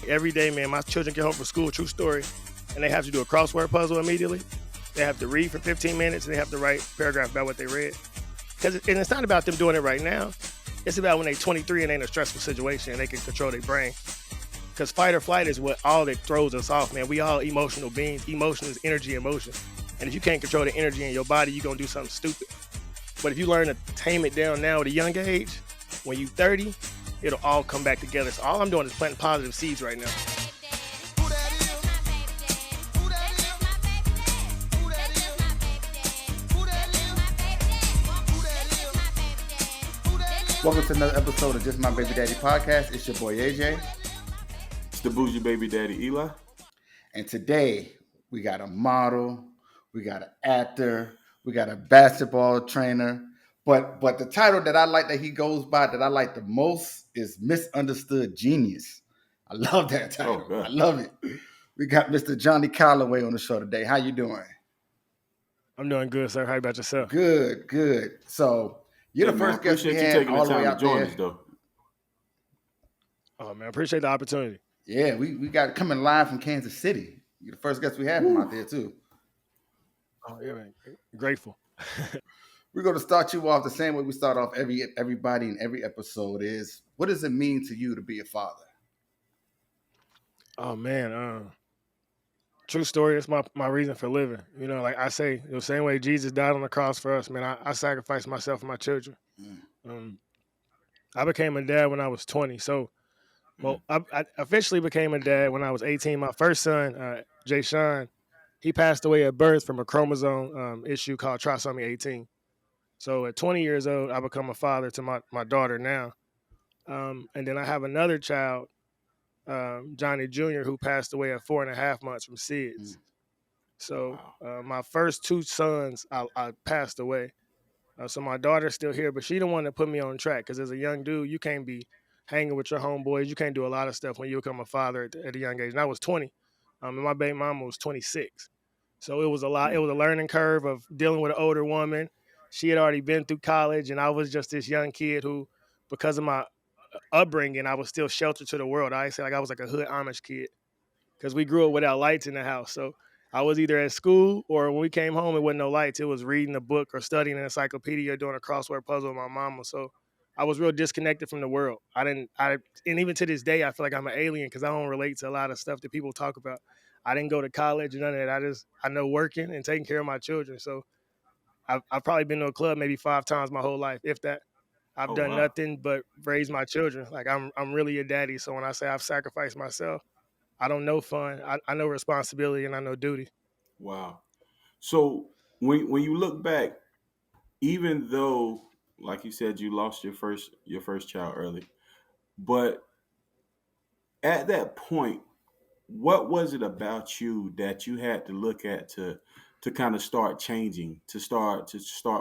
Every day, man, my children get home from school, true story, and they have to do a crossword puzzle immediately. They have to read for 15 minutes and they have to write a paragraph about what they read. And it's not about them doing it right now. It's about when they're 23 and they're in a stressful situation and they can control their brain. Because fight or flight is what all that throws us off, man. We all emotional beings. Emotion is energy in motion. And if you can't control the energy in your body, you're going to do something stupid. But if you learn to tame it down now at a young age, when you're 30, it'll all come back together. So all I'm doing is planting positive seeds right now. Welcome to another episode of Just My Baby Daddy Podcast. It's your boy AJ. It's the bougie baby daddy Eli. And today we got a model, we got an actor, we got a basketball trainer. But the title that I like that he goes by that I like the most is Misunderstood Genius. I love that title. I love it. We got Mr. Johnnie Calloway on the show today. How you doing? I'm doing good, sir. How about yourself? Good. So you're the first guest we had all the way out there. Though. Oh man, I appreciate the opportunity. Yeah, we got coming live from Kansas City. You're the first guest we had from out there too. Oh yeah, man. Grateful. We're going to start you off the same way we start off everybody in every episode is, what does it mean to you to be a father? Oh man, true story. It's my reason for living. You know, like I say, the same way Jesus died on the cross for us, man. I sacrificed myself for my children. I became a dad when I was 20. So, I officially became a dad when I was 18. My first son, Jay Sean, he passed away at birth from a chromosome issue called trisomy 18. So at 20 years old, I become a father to my daughter now. And then I have another child, Johnnie Jr., who passed away at 4.5 months from SIDS. So my first two sons, I passed away. So my daughter's still here, but she the one that put me on track because as a young dude, you can't be hanging with your homeboys. You can't do a lot of stuff when you become a father at a young age. And I was 20, and my baby mama was 26. So it was a lot. It was a learning curve of dealing with an older woman. She had already been through college, and I was just this young kid who, because of my upbringing, I was still sheltered to the world. I say like I was like a hood Amish kid because we grew up without lights in the house. So I was either at school or when we came home, it wasn't no lights. It was reading a book or studying an encyclopedia or doing a crossword puzzle with my mama. So I was real disconnected from the world. And even to this day, I feel like I'm an alien because I don't relate to a lot of stuff that people talk about. I didn't go to college and none of that. I know working and taking care of my children. So I've probably been to a club maybe 5 times my whole life, if that. I've done nothing but raise my children. Like I'm really a daddy. So when I say I've sacrificed myself, I don't know fun. I know responsibility and I know duty. Wow. So when you look back, even though, like you said, you lost your first child early, but at that point, what was it about you that you had to look at to kind of start changing, to start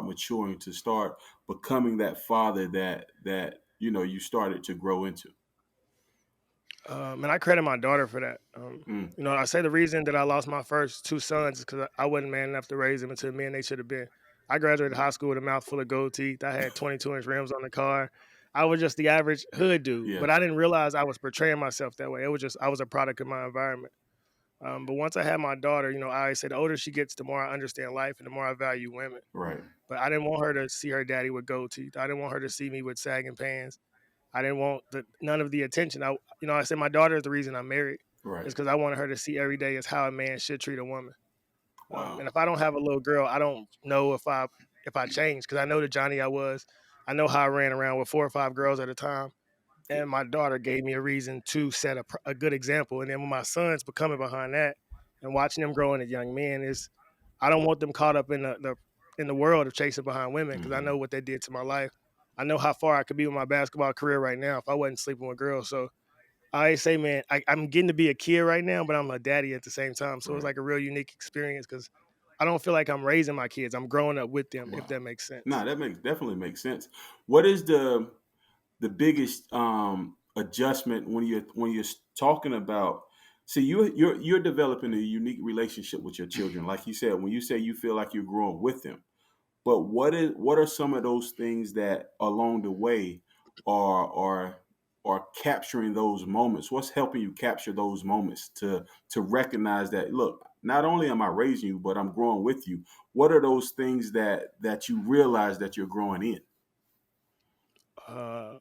maturing, to start becoming that father that you started to grow into? And I credit my daughter for that. I say the reason that I lost my first 2 sons is because I wasn't man enough to raise them into the men they should have been. I graduated high school with a mouth full of gold teeth. I had 22-inch rims on the car. I was just the average hood dude, but I didn't realize I was portraying myself that way. I was a product of my environment. But once I had my daughter, I always say the older she gets, the more I understand life and the more I value women. Right. But I didn't want her to see her daddy with gold teeth. I didn't want her to see me with sagging pants. I didn't want none of the attention. I said my daughter is the reason I'm married. Right. It's because I wanted her to see every day as how a man should treat a woman. Wow. And if I don't have a little girl, I don't know if I changed because I know the Johnny I was. I know how I ran around with 4 or 5 girls at a time. And my daughter gave me a reason to set a good example. And then when my son's becoming behind that and watching them grow into young men I don't want them caught up in the world of chasing behind women because I know what they did to my life. I know how far I could be with my basketball career right now if I wasn't sleeping with girls. So I always say, man, I'm getting to be a kid right now, but I'm a daddy at the same time. So it's like a real unique experience because I don't feel like I'm raising my kids. I'm growing up with them, if that makes sense. No, that definitely makes sense. What is the biggest adjustment when you're talking about? See, you're developing a unique relationship with your children, like you said. When you say you feel like you're growing with them, but what are some of those things that along the way are are capturing those moments? What's helping you capture those moments to recognize that, look, not only am I raising you, but I'm growing with you? What are those things that you realize that you're growing in? Uh,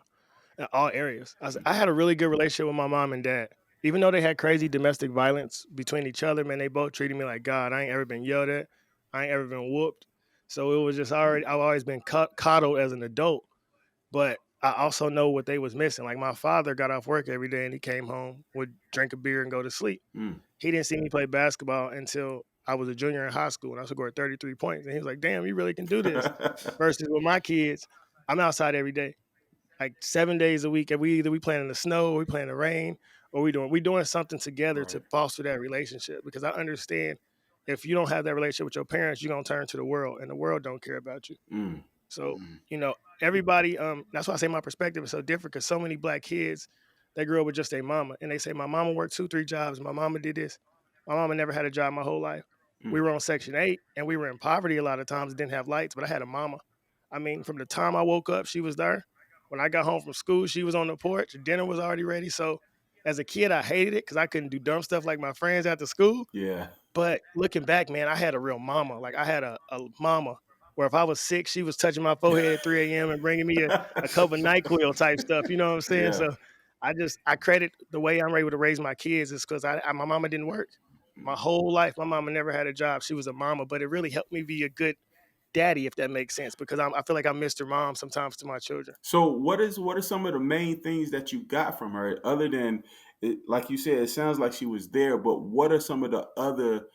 in all areas. I had a really good relationship with my mom and dad. Even though they had crazy domestic violence between each other, man, they both treated me like God. I ain't ever been yelled at. I ain't ever been whooped. So it was just already, I've always been coddled as an adult. But I also know what they was missing. Like my father got off work every day and he came home, would drink a beer and go to sleep. Mm. He didn't see me play basketball until I was a junior in high school and I scored 33 points. And he was like, damn, you really can do this. Versus with my kids, I'm outside every day, like 7 days a week. And we playing in the snow, or we playing in the rain, or we doing something together Right. to foster that relationship. Because I understand if you don't have that relationship with your parents, you're gonna turn to the world and the world don't care about you. Mm. So, Mm. everybody, that's why I say my perspective is so different because so many black kids, they grew up with just their mama. And they say, my mama worked 2, 3 jobs. My mama did this. My mama never had a job my whole life. We Mm. were on Section 8 and we were in poverty a lot of times and didn't have lights, but I had a mama. I mean, from the time I woke up, she was there. When I got home from school, she was on the porch. Dinner was already ready. So, as a kid, I hated it because I couldn't do dumb stuff like my friends after school. Yeah. But looking back, man, I had a real mama. Like I had a mama where if I was sick, she was touching my forehead at 3 a.m. and bringing me a cup of NyQuil type stuff. You know what I'm saying? Yeah. So I credit the way I'm able to raise my kids is because my mama didn't work. My whole life, my mama never had a job. She was a mama, but it really helped me be a good daddy, if that makes sense, because I feel like I'm Mr. Mom sometimes to my children. So what are some of the main things that you got from her, other than it, like you said, it sounds like she was there, but what are some of the other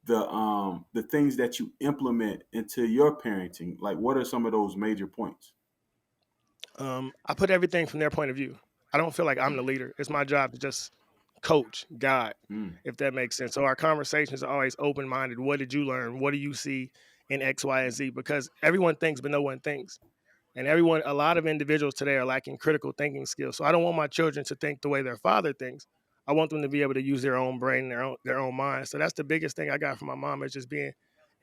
the things that you implement into your parenting? Like what are some of those major points? I put everything from their point of view. I don't feel like I'm the leader. It's my job to just coach, guide, Mm. if that makes sense. So our conversations are always open minded. What did you learn? What do you see in X, Y, and Z? Because everyone thinks, but no one thinks. And a lot of individuals today are lacking critical thinking skills. So I don't want my children to think the way their father thinks. I want them to be able to use their own brain and their own mind. So that's the biggest thing I got from my mom is just being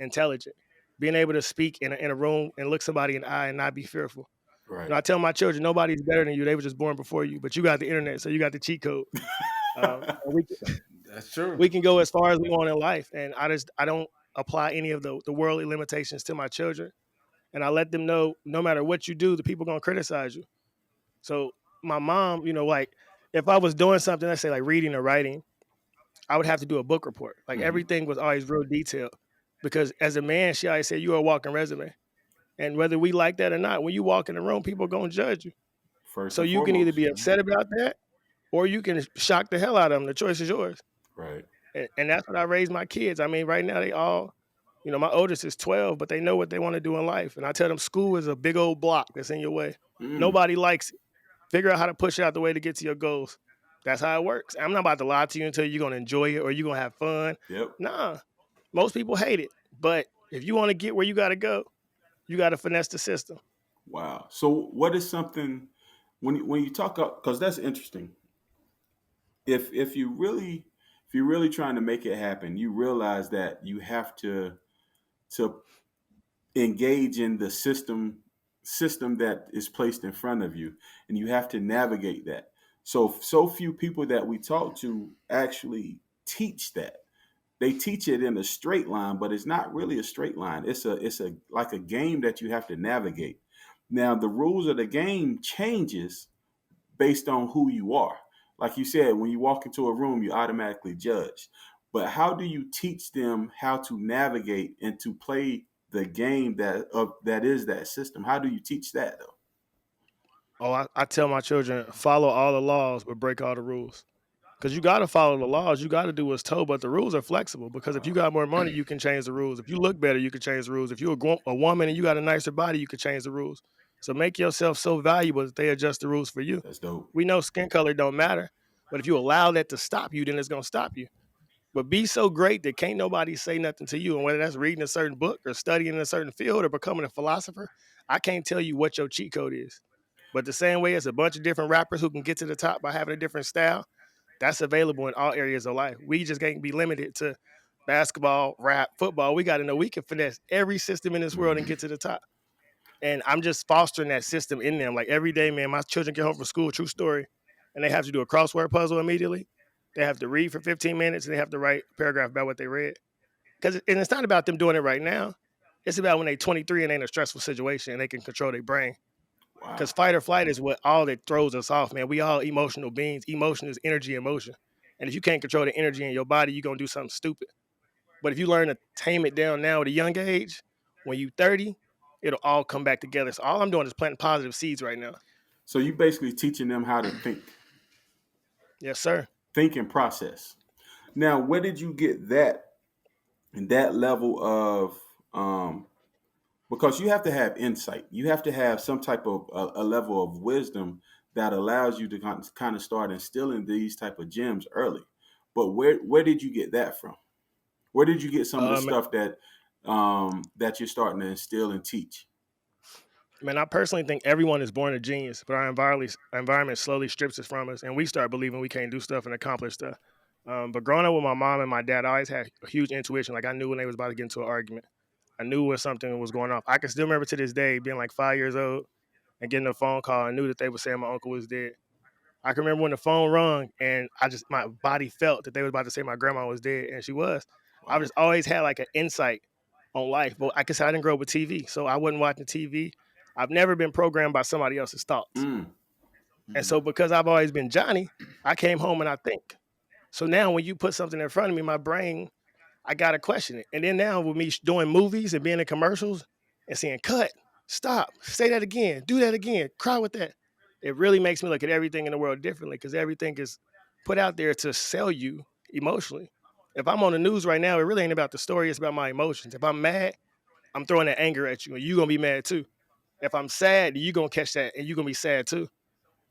intelligent, being able to speak in a room and look somebody in the eye and not be fearful. Right. I tell my children, nobody's better than you. They were just born before you, but you got the internet, so you got the cheat code. And That's true. we can go as far as we want in life, and I don't apply any of the worldly limitations to my children, and I let them know no matter what you do, the people gonna criticize you. So my mom, like if I was doing something, let's say like reading or writing, I would have to do a book report. Like Mhm. everything was always real detailed, because as a man, she always said you are a walking resume, and whether we like that or not, when you walk in the room, people gonna judge you. First So and you can either foremost. be upset about that or you can shock the hell out of them. The choice is yours. Right. And that's what I raised my kids. I mean, right now they all, my oldest is 12, but they know what they want to do in life. And I tell them school is a big old block that's in your way. Mm. Nobody likes it. Figure out how to push it out the way to get to your goals. That's how it works. I'm not about to lie to you until you're going to enjoy it or you're going to have fun. Yep. Nah, most people hate it. But if you want to get where you got to go, you got to finesse the system. Wow. So what is something when you talk up, because that's interesting. If you really if you're really trying to make it happen, you realize that you have to engage in the system that is placed in front of you, and you have to navigate that. So few people that we talk to actually teach that. They teach it in a straight line, but it's not really a straight line. It's a like a game that you have to navigate. Now the rules of the game changes based on who you are. Like you said, when you walk into a room, you automatically judge. But how do you teach them how to navigate and to play the game that is that system? How do you teach that though? Oh, I tell my children, follow all the laws, but break all the rules. Because you got to follow the laws. You got to do what's told, but the rules are flexible. Because if you got more money, you can change the rules. If you look better, you can change the rules. If you're a woman and you got a nicer body, you can change the rules. So make yourself so valuable that they adjust the rules for you. That's dope. We know skin color don't matter, but if you allow that to stop you, then it's gonna stop you. But be so great that can't nobody say nothing to you. And whether that's reading a certain book or studying in a certain field or becoming a philosopher, I can't tell you what your cheat code is. But the same way as a bunch of different rappers who can get to the top by having a different style, that's available in all areas of life. We just can't be limited to basketball, rap, football. We got to know we can finesse every system in this world and Mhm. get to the top. And I'm just fostering that system in them. Like every day, man, my children get home from school, true story. and they have to do a crossword puzzle immediately. They have to read for 15 minutes, and they have to write a paragraph about what they read. And it's not about them doing it right now. It's about when they're 23 and they're in a stressful situation and they can control their brain. Wow. Because fight or flight is what all that throws us off, man. We all emotional beings. Emotion is energy in motion. And if you can't control the energy in your body, you're going to do something stupid. But if you learn to tame it down now at a young age, when you're 30, it'll all come back together. So all I'm doing is planting positive seeds right now. So you basically teaching them how to Yes, sir. think and process. Now, where did you get that level of because you have to have insight. You have to have some type of a level of wisdom that allows you to kind of start instilling these type of gems early. But where did you get that from? Where did you get some of the Um, stuff that you're starting to instill and teach? Man, I personally think everyone is born a genius, but our environment slowly strips us from us, and we start believing we can't do stuff and accomplish stuff. But growing up with my mom and my dad, I always had a huge intuition. Like I knew when they was about to get into an argument. I knew when something was going off. I can still remember to this day being like 5 years old and getting a phone call. I knew that they were saying my uncle was dead. I can remember when the phone rung and my body felt that they was about to say my grandma was dead, and she was. I've Wow. just always had like an insight on life, but I guess I didn't grow up with TV, so I wasn't watching TV. I've never been programmed by somebody else's thoughts, Mm, and so because I've always been Johnny, I came home and I think. So now when you put something in front of me, my brain I gotta question it. And then now with me doing movies and being in commercials and saying cut, stop, say that again, do that again, cry with that. It really makes me look at everything in the world differently because everything is put out there to sell you emotionally. If I'm on the news right now, it really ain't about the story, it's about my emotions. If I'm mad, I'm throwing that anger at you and you're gonna be mad too. If I'm sad, you're gonna catch that and you're gonna be sad too.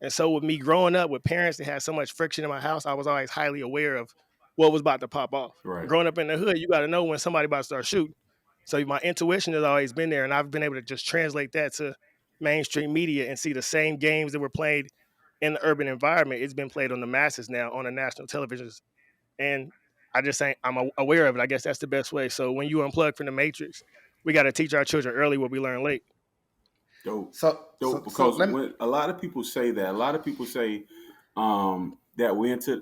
And so with me growing up with parents that had so much friction in my house, I was always highly aware of what was about to pop off. right. Growing up in the hood, you got to know when somebody about to start shooting. So my intuition has always been there, and I've been able to just translate that to mainstream media and see the same games that were played in the urban environment. It's been played on the masses now on the national televisions, and I just think I'm aware of it. I guess that's the best way. So when you unplug from the matrix, we got to teach our children early what we learn late. Dope. So Dope. so so Because let me. when a lot of people say that, a lot of people say that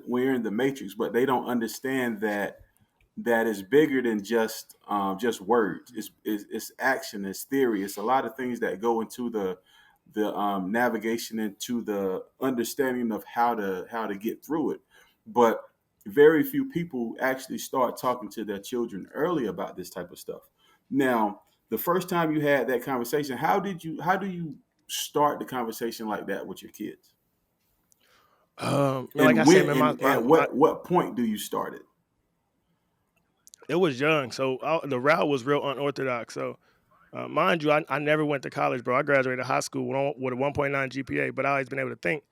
we're in the matrix, but they don't understand that is bigger than just words. It's action, it's theory, it's a lot of things that go into the navigation into the understanding of how to get through it. But very few people actually start talking to their children early about this type of stuff. Now, the first time you had that conversation, how do you start the conversation like that with your kids? Like I And said, when man, and at what point do you start it? it was young, so the route was real unorthodox. So mind you, I never went to college, bro. I graduated high school with a 1.9 GPA, but I always been able to think.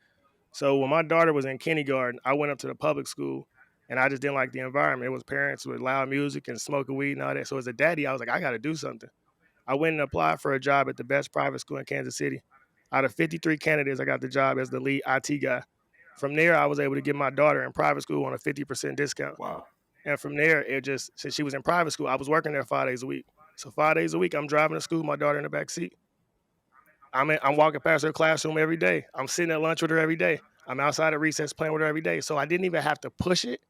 So when my daughter was in kindergarten, I went up to the public school, and I just didn't like the environment. It was parents with loud music and smoking weed and all that. So as a daddy, I was like, I got to do something. I went and applied for a job at the best private school in Kansas City. Out of 53 candidates, I got the job as the lead IT guy. From there, I was able to get my daughter in private school on a 50% discount. Wow. And from there, it just since she was in private school, I was working there 5 days a week. So 5 days a week, I'm driving to school, my daughter in the back seat. I'm walking past her classroom every day. I'm sitting at lunch with her every day. I'm outside at recess playing with her every day. So I didn't even have to push it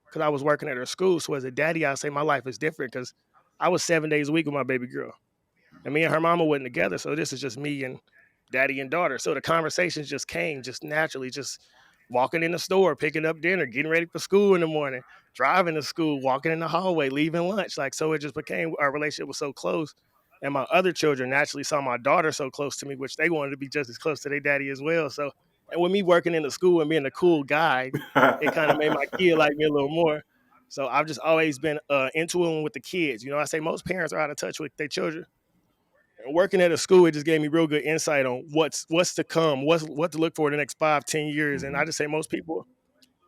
because I was working at her school. So as a daddy, I say my life is different because I was 7 days a week with my baby girl. And me and her mama wasn't together. So this is just me and daddy and daughter. So the conversations just came just naturally, just walking in the store, picking up dinner, getting ready for school in the morning, driving to school, walking in the hallway, leaving lunch. Like, so it just became our relationship was so close. And my other children naturally saw my daughter so close to me, which they wanted to be just as close to their daddy as well. So, and with me working in the school and being a cool guy, it kind of made my kid like me a little more. So I've just always been into it with the kids. You know, I say most parents are out of touch with their children. And working at a school, it just gave me real good insight on what's to come, what to look for in the next 5, 10 years. And I Mhm. just say most people,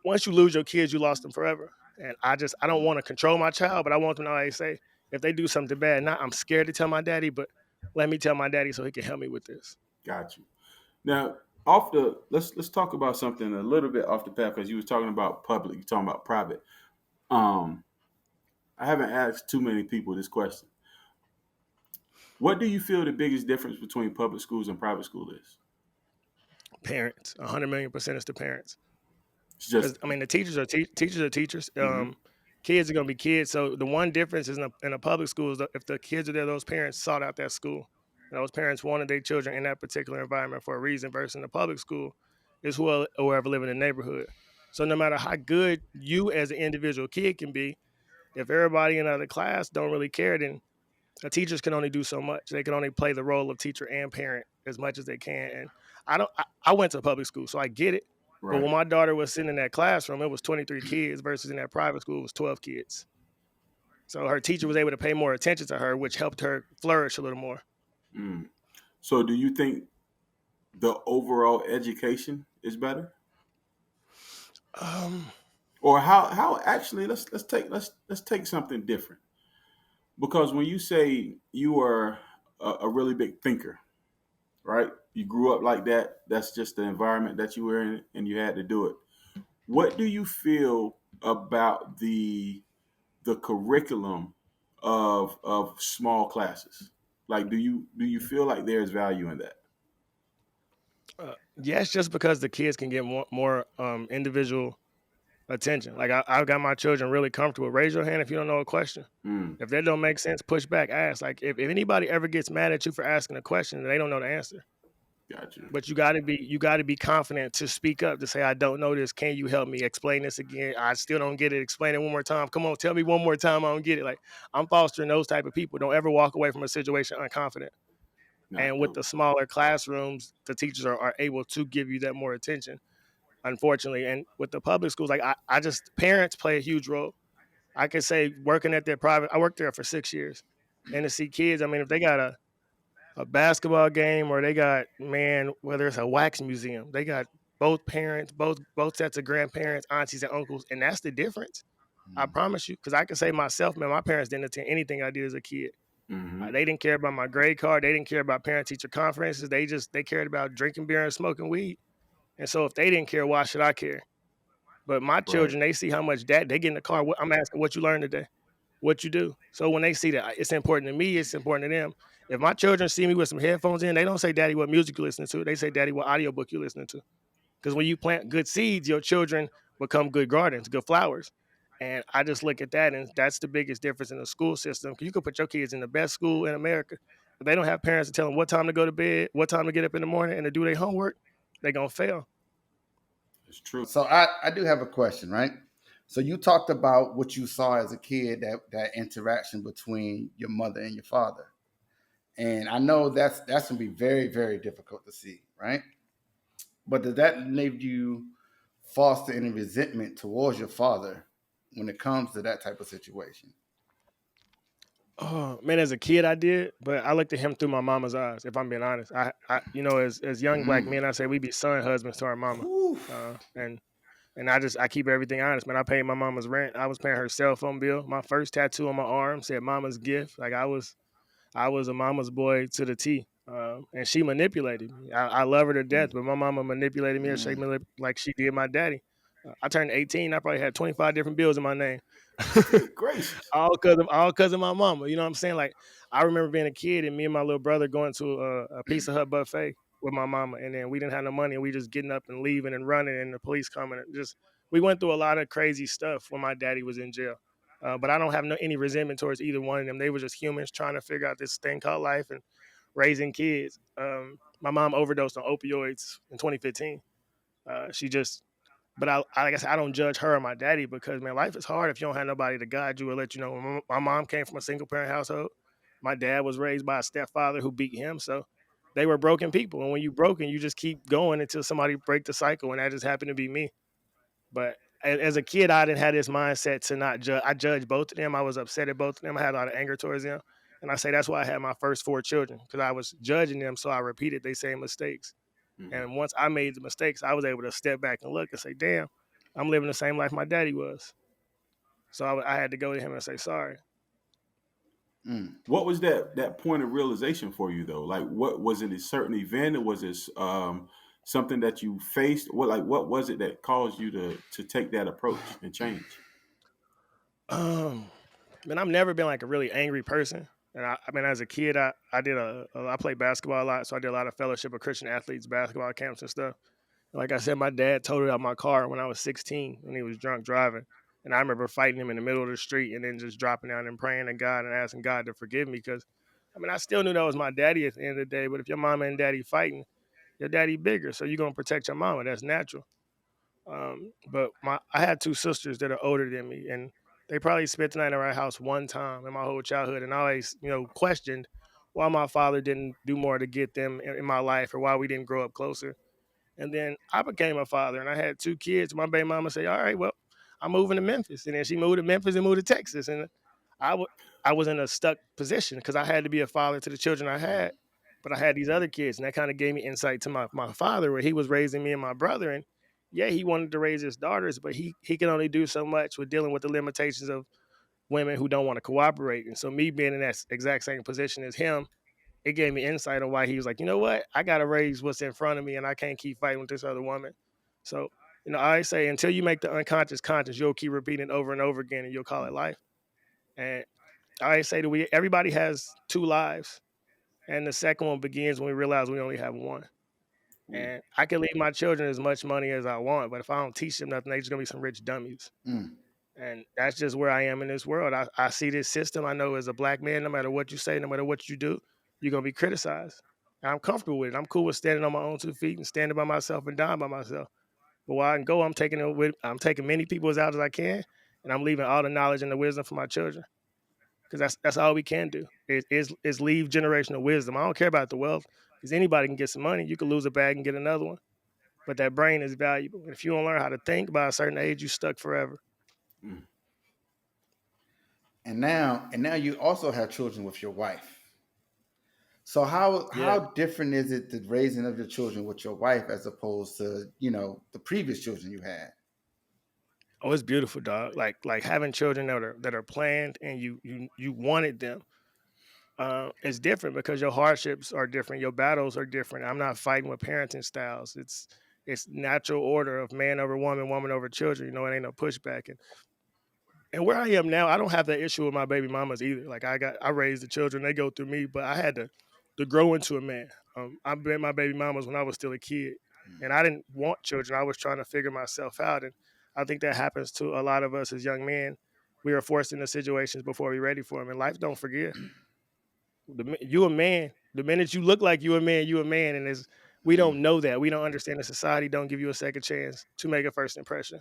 once you lose your kids, you lost them forever. And I don't want to control my child, but I want them to always say if they do something bad, not I'm scared to tell my daddy, but let me tell my daddy so he can help me with this. Got you. Now, off the let's talk about something a little bit off the path because you was talking about public, you talking about private. Um, I haven't asked too many people this question. What do you feel the biggest difference between public schools and private school is? Parents, 100 million% is the parents. It's Because just. I mean, the teachers are teachers are teachers. Hmm. Kids are gonna be kids. So the one difference is in a public school is that if the kids are there, those parents sought out that school. And those parents wanted their children in that particular environment for a reason. Versus in the public school, is whoever live in the neighborhood. So no matter how good you as an individual kid can be, if everybody in the other class don't really care, then the teachers can only do so much. They can only play the role of teacher and parent as much as they can. And I don't. I went to public school, so I get it. But Right. when my daughter was sitting in that classroom, it was 23 kids versus in that private school, it was 12 kids. So her teacher was able to pay more attention to her, which helped her flourish a little more. Mm. So, do you think the overall education is better, Um, or how actually let's take something different, because when you say you are a really big thinker, right? You grew up like that. That's just the environment that you were in, and you had to do it. What do you feel about the curriculum of small classes? Like, do you feel like there's value in that? yes, just because the kids can get more individual attention. Like I've got my children really comfortable. Raise your hand if you don't know a question. Mm, If that don't make sense, push back, ask. Like if anybody ever gets mad at you for asking a question, they don't know the answer. got you. But you gotta be confident to speak up to say I don't know this. Can you help me explain this again? I still don't get it. Explain it one more time. Come on, tell me one more time. I don't get it. Like I'm fostering those type of people. Don't ever walk away from a situation unconfident. Not And with dope. the smaller classrooms, the teachers are able to give you that more attention. Unfortunately, and with the public schools, like I just parents play a huge role. I can say working at their private, I worked there for 6 years, and to see kids. I mean, if they got a basketball game or they got man whether it's a wax museum, they got both parents, both sets of grandparents, aunties and uncles, and that's the difference. I promise you, because I can say myself, man, my parents didn't attend anything I did as a kid. Hmm. They didn't care about my grade card, they didn't care about parent teacher conferences, they cared about drinking beer and smoking weed. And so if they didn't care, why should I care? But my Right. children, they see how much that they get in the car. I'm asking what you learned today, what you do. So when they see that it's important to me, it's important to them. If my children see me with some headphones in, they don't say, "Daddy, what music you listening to?" They say, "Daddy, what audiobook you listening to?" Because when you plant good seeds, your children become good gardens, good flowers. And I just look at that, and that's the biggest difference in the school system. Because you can put your kids in the best school in America, but they don't have parents to tell them what time to go to bed, what time to get up in the morning, and to do their homework. They're gonna fail. It's true. So I do have a question, right? So you talked about what you saw as a kid, that interaction between your mother and your father. And I know that's gonna be very, very difficult to see, right? But does that leave you foster any resentment towards your father when it comes to that type of situation? Oh man, as a kid, I did, but I looked at him through my mama's eyes. If I'm being honest, as young black Mm. men, I say we be son husbands to our mama, Whew. and I keep everything honest, man. I paid my mama's rent. I was paying her cell phone bill. My first tattoo on my arm said "Mama's gift." Like I was a mama's boy to the T. And she manipulated me. I love her to death, Mm. but my mama manipulated me and shaped Mm. me like she did my daddy. I turned 18. I probably had 25 different bills in my name. Good gracious. all because of my mama. You know what I'm saying? Like I remember being a kid and me and my little brother going to a Pizza Hut buffet with my mama, and then we didn't have no money, and we just getting up and leaving and running, and the police coming. And just we went through a lot of crazy stuff when my daddy was in jail. But I don't have any resentment towards either one of them. They were just humans trying to figure out this thing called life and raising kids. My mom overdosed on opioids in 2015. She just but like I said, I don't judge her or my daddy because man, life is hard if you don't have nobody to guide you or let you know. My mom came from a single parent household. My dad was raised by a stepfather who beat him, so they were broken people. And when you broken, you just keep going until somebody break the cycle, and that just happened to be me. But as a kid, I didn't have this mindset to not judge. I judged both of them. I was upset at both of them. I had a lot of anger towards them, and I say that's why I had my first four children because I was judging them, so I repeated their same mistakes. Hmm. And once I made the mistakes, I was able to step back and look and say, damn, I'm living the same life my daddy was. So I had to go to him and say sorry. Mm. What was that point of realization for you though? Like, what was it? A certain event, or was it something that you faced? What was it that caused you to take that approach and change? Um, Man, I've never been like a really angry person. And I mean, as a kid, I played basketball a lot, so I did a lot of fellowship of Christian athletes, basketball camps and stuff. Like I said, my dad totaled out my car when I was 16 when he was drunk driving. And I remember fighting him in the middle of the street and then just dropping down and praying to God and asking God to forgive me because, I mean, I still knew that was my daddy at the end of the day. But if your mama and daddy fighting, your daddy bigger, so you're gonna protect your mama. That's natural. But I had two sisters that are older than me, and they probably spent the night at our house one time in my whole childhood, and I always, questioned why my father didn't do more to get them in my life or why we didn't grow up closer. And then I became a father and I had two kids. My baby mama said, all right, well, I'm moving to Memphis. And then she moved to Memphis and moved to Texas. And I, w- I was in a stuck position because I had to be a father to the children I had. But I had these other kids. And that kind of gave me insight to my father where he was raising me and my brother. And yeah, he wanted to raise his daughters, but he can only do so much with dealing with the limitations of women who don't want to cooperate. And so me being in that exact same position as him, it gave me insight on why he was like, you know what, I gotta raise what's in front of me, and I can't keep fighting with this other woman. So, I always say until you make the unconscious conscious, you'll keep repeating over and over again, and you'll call it life. And I always say that everybody has two lives, and the second one begins when we realize we only have one. Mm, And I can leave my children as much money as I want, but if I don't teach them nothing, they're just gonna be some rich dummies. Mm. And that's just where I am in this world. I see this system. I know as a black man, no matter what you say, no matter what you do, you're gonna be criticized. And I'm comfortable with it. I'm cool with standing on my own 2 feet and standing by myself and dying by myself. But while I can go, I'm taking many people as out as I can, and I'm leaving all the knowledge and the wisdom for my children. Because that's all we can do is leave generational wisdom. I don't care about the wealth, because anybody can get some money. You can lose a bag and get another one. But that brain is valuable. And if you don't learn how to think by a certain age, you stuck forever. mm. And now you also have children with your wife. So how Yeah. different is it the raising of your children with your wife as opposed to the previous children you had? Oh, it's beautiful, dog. Like having children that are planned and you wanted them. It's different because your hardships are different, your battles are different. I'm not fighting with parenting styles. It's natural order of man over woman, woman over children. It ain't no pushback. And where I am now, I don't have that issue with my baby mamas either. Like I raised the children, they go through me, but I had to grow into a man. I met my baby mamas when I was still a kid, and I didn't want children. I was trying to figure myself out, and I think that happens to a lot of us as young men. We are forced into situations before we're ready for them, and life don't forgive. You a man. The minute you look like you a man, and we don't know that. We don't understand that society don't give you a second chance to make a first impression.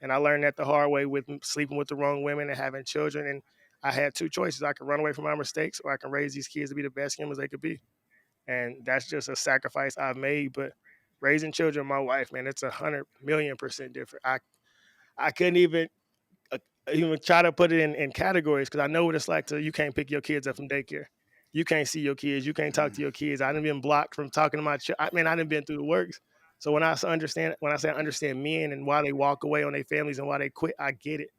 And I learned that the hard way with sleeping with the wrong women and having children. And I had two choices: I can run away from my mistakes, or I can raise these kids to be the best humans they could be. And that's just a sacrifice I've made. But raising children, my wife, man, it's 100,000,000% different. I couldn't uh, even try to put it in categories because I know what it's like to you can't pick your kids up from daycare. You can't see your kids. You can't talk to your kids. I done been blocked from talking to my I mean, I done been through the works. So when I say I understand men and why they walk away on their families and why they quit, I get it.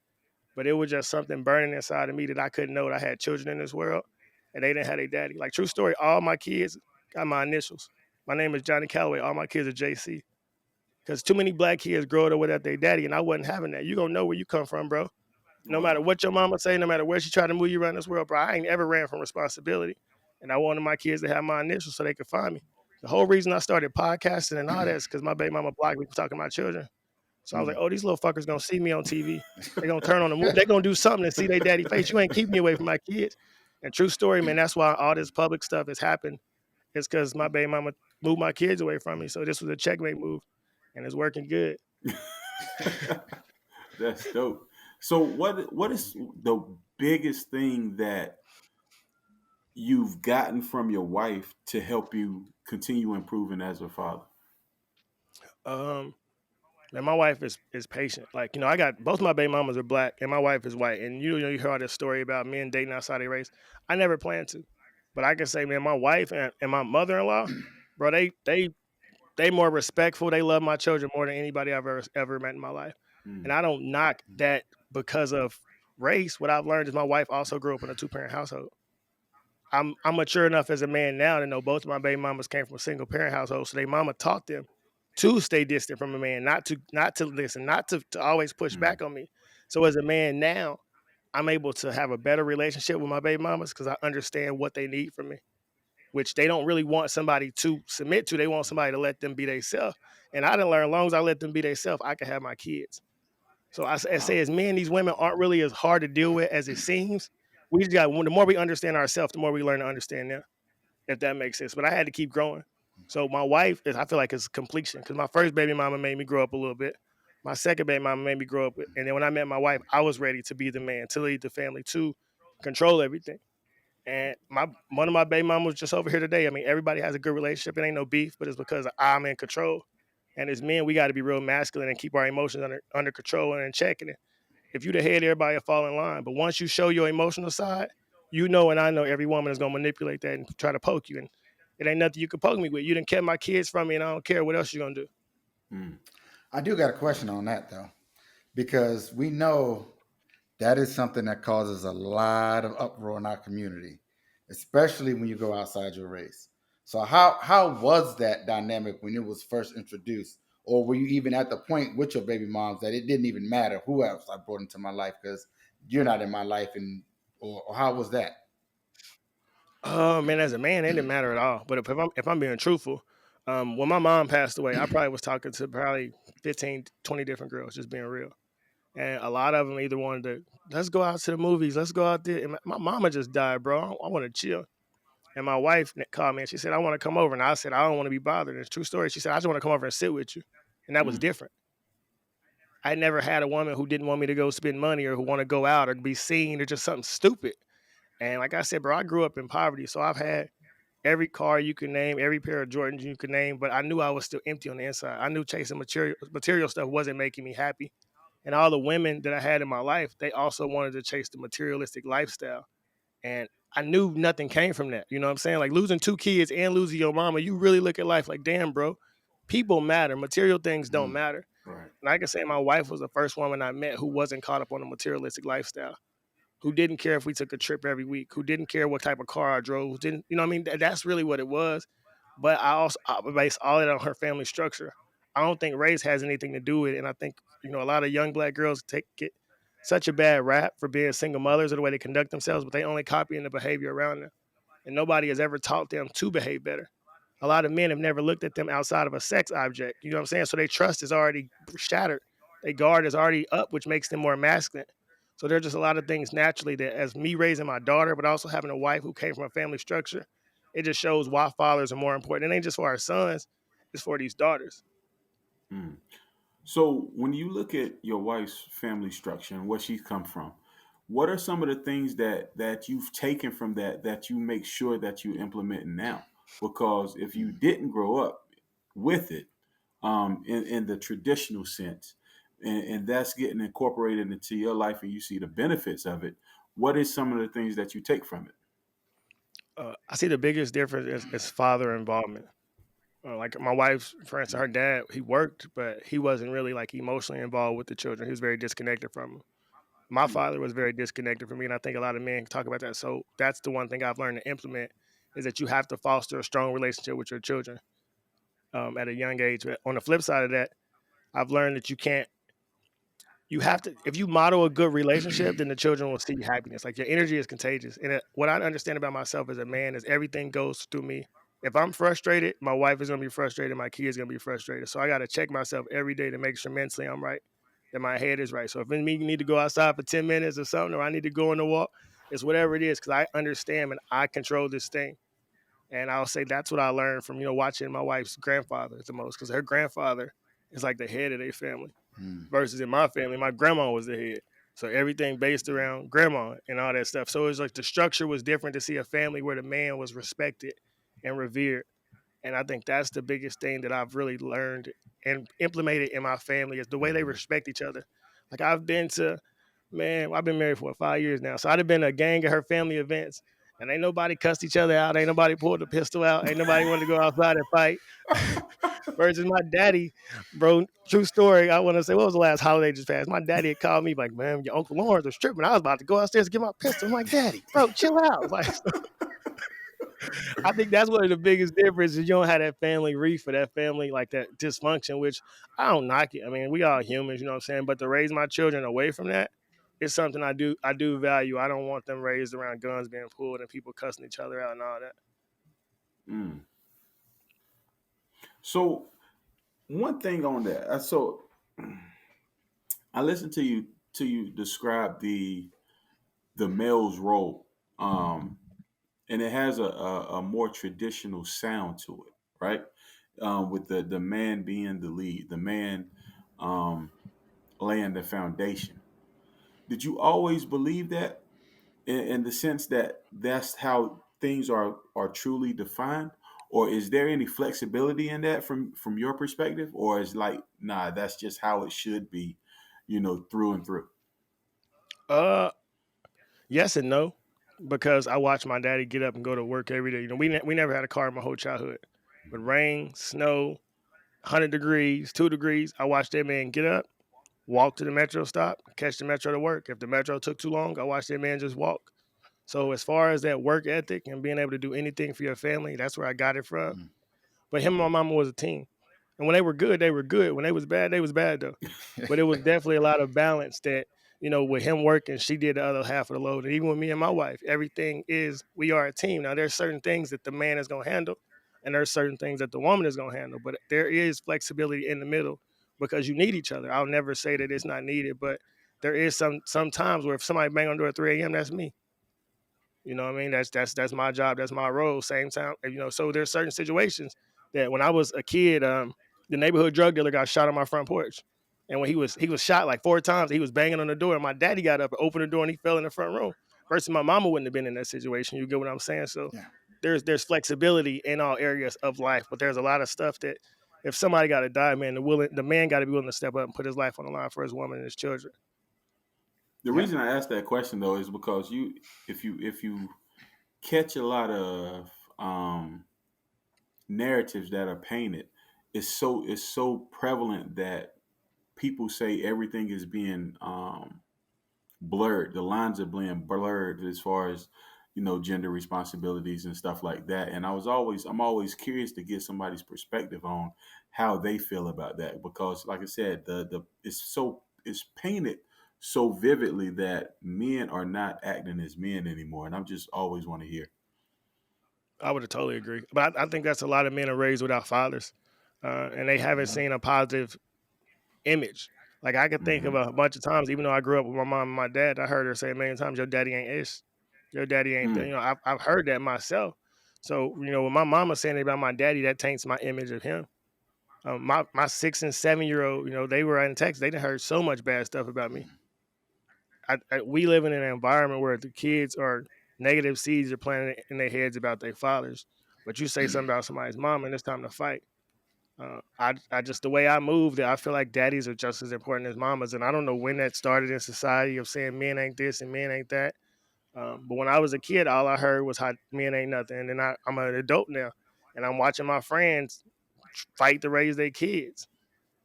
But it was just something burning inside of me that I couldn't know that I had children in this world and they didn't have their daddy. Like true story, all my kids got my initials. My name is Johnnie Calloway. All my kids are JC. Because too many black kids grow up without their daddy, and I wasn't having that. You gonna know where you come from, bro. No matter Wow. what your mama say, no matter where she tried to move you around this world, bro, I ain't ever ran from responsibility. And I wanted my kids to have my initials so they could find me. The whole reason I started podcasting and all that is because my baby mama blocked me from talking to my children. So I was like, Mm. oh, these little fuckers gonna see me on TV. They're gonna turn on the movie. They're gonna do something and see their daddy face. You ain't keeping me away from my kids. And true story, man, that's why all this public stuff has happened. It's because my baby mama moved my kids away from me. So this was a checkmate move. And it's working good. That's dope. So what is the biggest thing that you've gotten from your wife to help you continue improving as a father? Um, Man, my wife is patient. Like, I got both my baby mamas are black and my wife is white. And you hear all this story about men dating outside their race. I never planned to. But I can say, man, my wife and my mother in law, bro, they more respectful. They love my children more than anybody I've ever met in my life. And Mm, I don't knock that because of race. What I've learned is my wife also grew up in a two-parent household. I'm mature enough as a man now to know both of my baby mamas came from a single parent household, so their mama taught them to stay distant from a man, not to listen, not to always push mm, back on me. So as a man now, I'm able to have a better relationship with my baby mamas because I understand what they need from me, which they don't really want somebody to submit to. They want somebody to let them be themselves. And I didn't learn, as long as I let them be themselves, I can have my kids. So I say, Wow. as men, these women aren't really as hard to deal with as it seems. We just got, the more we understand ourselves, the more we learn to understand them, if that makes sense. But I had to keep growing. So my wife is, I feel like, it's completion because my first baby mama made me grow up a little bit. My second baby mama made me grow up, and then when I met my wife, I was ready to be the man, to lead the family, to control everything. And my one of my baby mamas was just over here today. I mean, everybody has a good relationship. It ain't no beef, but it's because I'm in control. And as men, we got to be real masculine and keep our emotions under control and in checking it. If you the head, everybody will fall in line. But once you show your emotional side, you know, and I know every woman is gonna manipulate that and try to poke you. And it ain't nothing you can poke me with. You didn't kept my kids from me, and I don't care what else you gonna do. Mm. I do got a question on that though, because we know that is something that causes a lot of uproar in our community, especially when you go outside your race. So how was that dynamic when it was first introduced, or were you even at the point with your baby moms that it didn't even matter who else I brought into my life because you're not in my life, and or how was that? Oh man, as a man, it didn't matter at all. But if I'm being truthful, when my mom passed away, I probably was talking to probably 15, 20 different girls, just being real. And a lot of them either wanted to, let's go out to the movies, let's go out there. And my mama just died, bro. I want to chill. And my wife called me and she said, I want to come over. And I said, I don't want to be bothered. And it's a true story. She said, I just want to come over and sit with you. And that was Mm. different. I never had a woman who didn't want me to go spend money or who want to go out or be seen or just something stupid. And like I said, bro, I grew up in poverty. So I've had every car you can name, every pair of Jordans you can name, but I knew I was still empty on the inside. I knew chasing material stuff wasn't making me happy. And all the women that I had in my life, they also wanted to chase the materialistic lifestyle. And I knew nothing came from that. You know what I'm saying? Like losing two kids and losing your mama, you really look at life like, damn, bro, people matter. Material things don't Mm. matter. Right. And I can say my wife was the first woman I met who wasn't caught up on a materialistic lifestyle, who didn't care if we took a trip every week, who didn't care what type of car I drove, who didn't, you know what I mean? That's really what it was. But I base all it on her family structure. I don't think race has anything to do with it. And I think, a lot of young black girls get such a bad rap for being single mothers or the way they conduct themselves, but they only copying the behavior around them. And nobody has ever taught them to behave better. A lot of men have never looked at them outside of a sex object. You know what I'm saying? So their trust is already shattered. Their guard is already up, which makes them more masculine. So there's just a lot of things naturally that, as me raising my daughter, but also having a wife who came from a family structure, it just shows why fathers are more important. It ain't just for our sons; it's for these daughters. Mm. So when you look at your wife's family structure and where she's come from, what are some of the things that you've taken from that you make sure that you implement now? Because if you didn't grow up with it, in the traditional sense, and that's getting incorporated into your life, and you see the benefits of it, what is some of the things that you take from it? I see the biggest difference is father involvement. Like my wife's, for instance, her dad, he worked, but he wasn't really like emotionally involved with the children. He was very disconnected from them. My Mm. father was very disconnected from me, and I think a lot of men talk about that. So that's the one thing I've learned to implement is that you have to foster a strong relationship with your children at a young age. But on the flip side of that, I've learned that you have to, if you model a good relationship, then the children will see happiness. Like your energy is contagious. And what I understand about myself as a man is everything goes through me. If I'm frustrated, my wife is gonna be frustrated, my kids gonna be frustrated. So I gotta check myself every day to make sure mentally I'm right, that my head is right. So if me need to go outside for 10 minutes or something, or I need to go on a walk, it's whatever it is, because I understand and I control this thing. And I'll say that's what I learned from, watching my wife's grandfather the most, because her grandfather is like the head of their family Mm. versus in my family, my grandma was the head. So everything based around grandma and all that stuff. So it was like the structure was different to see a family where the man was respected and revered. And I think that's the biggest thing that I've really learned and implemented in my family is the way they respect each other. Like I've been married for 5 years now. So I'd have been a gang of her family events. And ain't nobody cussed each other out. Ain't nobody pulled a pistol out. Ain't nobody wanted to go outside and fight. Versus my daddy, bro. True story. I want to say, what was the last holiday just passed? My daddy had called me like, man, your Uncle Lawrence was tripping. I was about to go upstairs and get my pistol. I'm like, daddy, bro, chill out. Like, I think that's one of the biggest differences. You don't have that family reef or that family like that dysfunction, which I don't knock it. I mean, we all humans, you know what I'm saying? But to raise my children away from that, it's something I do value. I don't want them raised around guns being pulled and people cussing each other out and all that. Mm. So one thing on that, so I listened to you describe the male's role, and it has a more traditional sound to it, right? With the man being the lead, the man um, laying the foundation. Did you always believe that, in the sense that that's how things are truly defined, or is there any flexibility in that from your perspective, or is like, nah, that's just how it should be, through and through? Uh, yes and no, because I watched my daddy get up and go to work every day. We never had a car in my whole childhood, but rain, snow, 100 degrees, 2 degrees. I watched that man get up, walk to the metro stop, catch the metro to work. If the metro took too long, I watched that man just walk. So as far as that work ethic and being able to do anything for your family, that's where I got it from. Mm. But him and my mama was a team. And when they were good, they were good. When they was bad though. But it was definitely a lot of balance that, with him working, she did the other half of the load. And even with me and my wife, everything is, we are a team. Now there's certain things that the man is gonna handle and there's certain things that the woman is gonna handle. But there is flexibility in the middle because you need each other. I'll never say that it's not needed, but there is some times where if somebody bang on the door at 3 a.m., that's me. You know what I mean? That's my job. That's my role. Same time, So there's certain situations that when I was a kid, the neighborhood drug dealer got shot on my front porch, and when he was shot like 4 times, he was banging on the door, and my daddy got up and opened the door, and he fell in the front room. Versus my mama wouldn't have been in that situation. You get what I'm saying? So Yeah. there's flexibility in all areas of life, but there's a lot of stuff that if somebody got to die, man, the man got to be willing to step up and put his life on the line for his woman and his children. The Yeah. reason I asked that question though is because if you catch a lot of narratives that are painted, it's so prevalent that people say everything is being blurred. The lines are being blurred as far as gender responsibilities and stuff like that. And I'm always curious to get somebody's perspective on how they feel about that, because like I said, the it's painted so vividly that men are not acting as men anymore, and I'm just always want to hear. I would have totally agree, but I think that's a lot of men are raised without fathers, and they haven't Mhm. seen a positive image. Like I could think of Hmm. a bunch of times, even though I grew up with my mom and my dad, I heard her say a million times, "Your daddy ain't ish, your daddy ain't." Mm, I've heard that myself. So when my mama saying it about my daddy, that taints my image of him. My 6 and 7 year old, they were in Texas. They done heard so much bad stuff about me. We live in an environment where the kids are negative seeds are planted in their heads about their fathers. But you say something about somebody's mom, and it's time to fight. I just the way I moved, I feel like daddies are just as important as mamas, and I don't know when that started in society of saying men ain't this and men ain't that. But when I was a kid, all I heard was how men ain't nothing, and then I'm an adult now, and I'm watching my friends fight to raise their kids.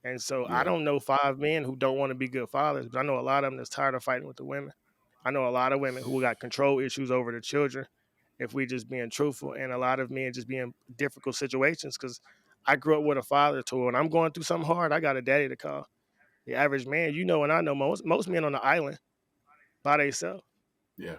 And so I yeah. don't know 5 men who don't want to be good fathers, but I know a lot of them that's tired of fighting with the women. I know a lot of women who got control issues over the children, if we just being truthful, and a lot of men just being difficult situations. Because I grew up with a father, too. When I'm going through something hard, I got a daddy to call. The average man, and I know most men on the island by themselves. Yeah.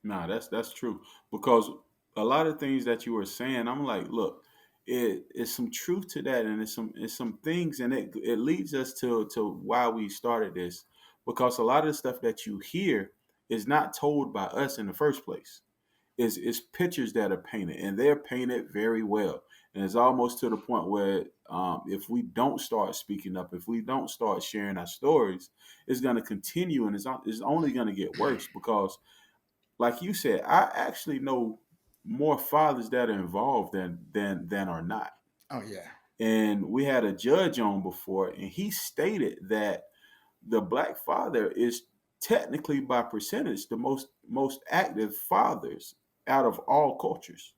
Nah, that's true. Because a lot of things that you were saying, I'm like, look, it's some truth to that, and it's some things, and it leads us to why we started this. Because a lot of the stuff that you hear is not told by us in the first place. Is pictures that are painted, and they're painted very well. And it's almost to the point where, if we don't start speaking up, if we don't start sharing our stories, it's going to continue, and it's only going to get worse. Because like you said, I actually know more fathers that are involved than are not. Oh yeah. And we had a judge on before, and he stated that the black father is technically, by percentage, the most active fathers out of all cultures.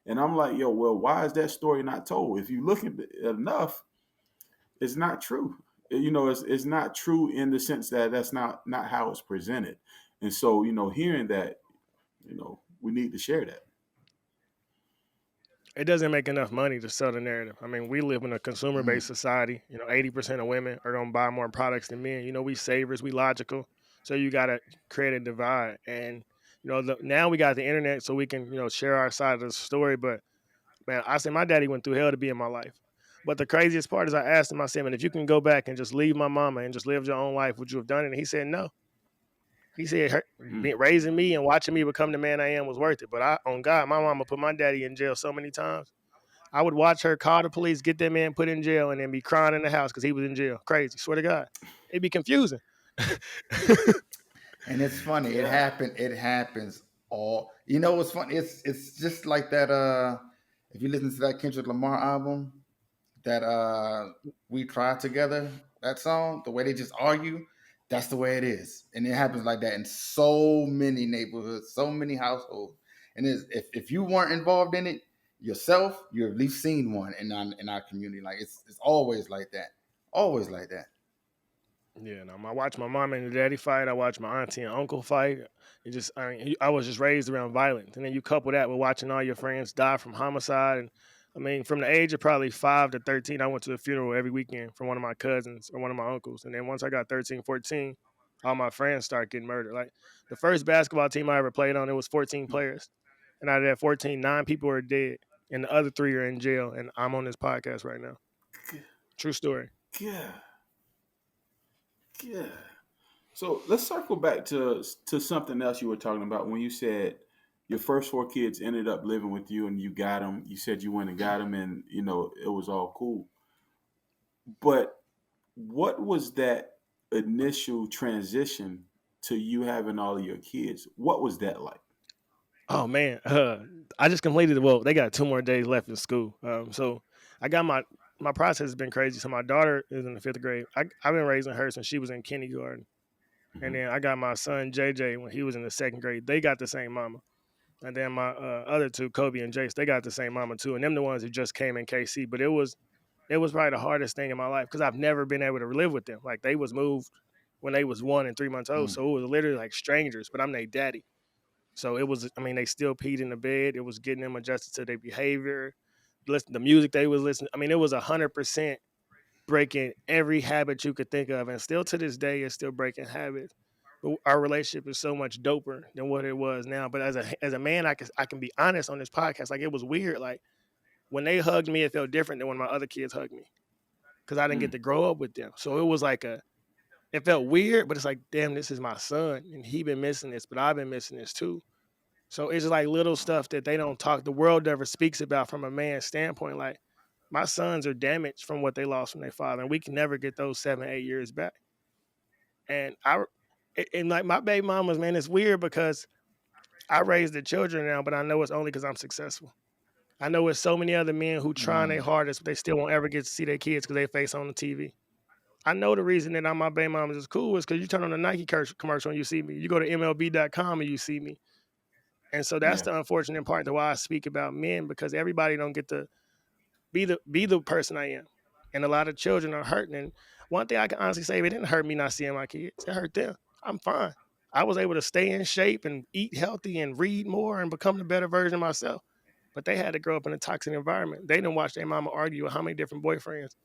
And I'm like, yo, well, why is that story not told? If you look at it enough, it's not true. It's not true in the sense that that's not how it's presented. And so, hearing that, we need to share that. It doesn't make enough money to sell the narrative. I mean, we live in a Mm. consumer-based society. 80% of women are gonna buy more products than men. We savers, we logical. So you got to create a divide. And now we got the internet, so we can share our side of the story. But man, I said my daddy went through hell to be in my life. But the craziest part is I asked him, I said, man, if you can go back and just leave my mama and just live your own life, would you have done it? And he said no. He said Mm. raising me and watching me become the man I am was worth it. But on God, my mama put my daddy in jail so many times. I would watch her call the police, get that man put in jail, and then be crying in the house because he was in jail. Crazy, swear to God, it'd be confusing. And it's funny. It Yeah. happened. It happens all. You know what's funny? It's just like that. If you listen to that Kendrick Lamar album, that we tried together, that song, the way they just argue, that's the way it is. And it happens like that in so many neighborhoods, so many households. And if you weren't involved in it yourself, you've at least seen one in our community. Like it's always like that. Always like that. Yeah, no, I watch my mom and daddy fight. I watch my auntie and uncle fight. I was just raised around violence, and then you couple that with watching all your friends die from homicide. And I mean, from the age of probably 5 to 13, I went to a funeral every weekend from one of my cousins or one of my uncles. And then once I got 13, 14, all my friends started getting murdered. Like the first basketball team I ever played on, it was 14 players, and out of that 14, 9 people are dead, and the other 3 are in jail. And I'm on this podcast right now. True story. Yeah. Yeah. So let's circle back to something else you were talking about when you said your first 4 kids ended up living with you and you got them. You said you went and got them, and it was all cool. But what was that initial transition to you having all of your kids? What was that like? Oh man, I just completed. Well, they got 2 more days left in school. So I got my process has been crazy. So my daughter is in the 5th grade. I've been raising her since she was in kindergarten, and Hmm. then I got my son JJ when he was in the 2nd grade. They got the same mama, and then my other 2, Kobe and Jace, they got the same mama too. And them the ones who just came in KC. But it was probably the hardest thing in my life because I've never been able to live with them. Like they was moved when they was 1 and 3 months old, Mm. so it was literally like strangers. But I'm their daddy. So it was, I mean, they still peed in the bed. It was getting them adjusted to their behavior, listen, the music they was listening. I mean, it was 100% breaking every habit you could think of, and still to this day, it's still breaking habits. But our relationship is so much doper than what it was now. But as a man, I can be honest on this podcast. Like it was weird. Like when they hugged me, it felt different than when my other kids hugged me because I didn't get Mm. to grow up with them. So it was like it felt weird, but it's like, damn, this is my son, and he been missing this, but I've been missing this too. So it's like little stuff that they don't talk. The world never speaks about from a man's standpoint. Like my sons are damaged from what they lost from their father, and we can never get those 7, 8 years back. And like my baby mamas, man, it's weird because I raise the children now, but I know it's only because I'm successful. I know it's so many other men who trying their Mm. hardest, but they still won't ever get to see their kids because they face on the TV. I know the reason that my baby mamas is cool is because you turn on a Nike commercial and you see me. You go to MLB.com and you see me. And so that's Yeah. the unfortunate part to why I speak about men because everybody don't get to be the person I am. And a lot of children are hurting. And one thing I can honestly say, it didn't hurt me not seeing my kids. It hurt them. I'm fine. I was able to stay in shape and eat healthy and read more and become the better version of myself. But they had to grow up in a toxic environment. They didn't watch their mama argue with how many different boyfriends.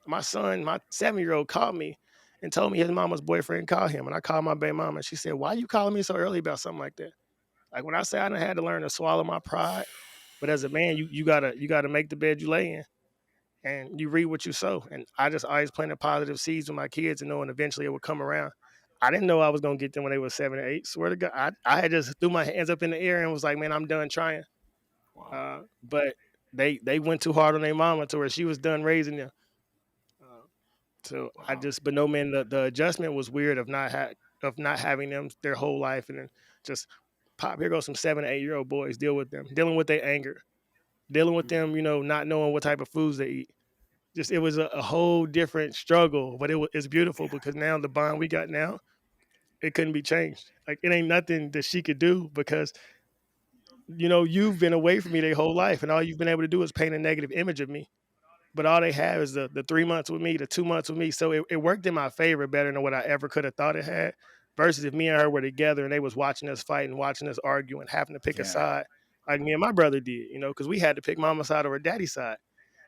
My son, my 7-year-old, called me and told me his mama's boyfriend called him. And I called my baby mama and she said, "Why you calling me so early about something like that?" Like when I say I done had to learn to swallow my pride, but as a man, you gotta make the bed you lay in, and you reap what you sow. And I just always planted positive seeds with my kids, and knowing eventually it would come around. I didn't know I was gonna get them when they were 7 or 8. Swear to God, I had just threw my hands up in the air and was like, "Man, I'm done trying." Wow. But they went too hard on their mama to where she was done raising them. Uh, so I Wow. just, but no man, the adjustment was weird of not having them their whole life, and then just pop, here goes some 7 or 8 year old boys, dealing with their anger, dealing with them, not knowing what type of foods they eat. Just it was a whole different struggle, but it's beautiful because now the bond we got now, it couldn't be changed. Like it ain't nothing that she could do because you've been away from me their whole life, and all you've been able to do is paint a negative image of me. But all they have is the 3 months with me, the 2 months with me. So it worked in my favor better than what I ever could have thought it had. Versus if me and her were together and they was watching us fight and watching us argue and having to pick a Yeah. side, like me and my brother did, because we had to pick mama's side or daddy's side.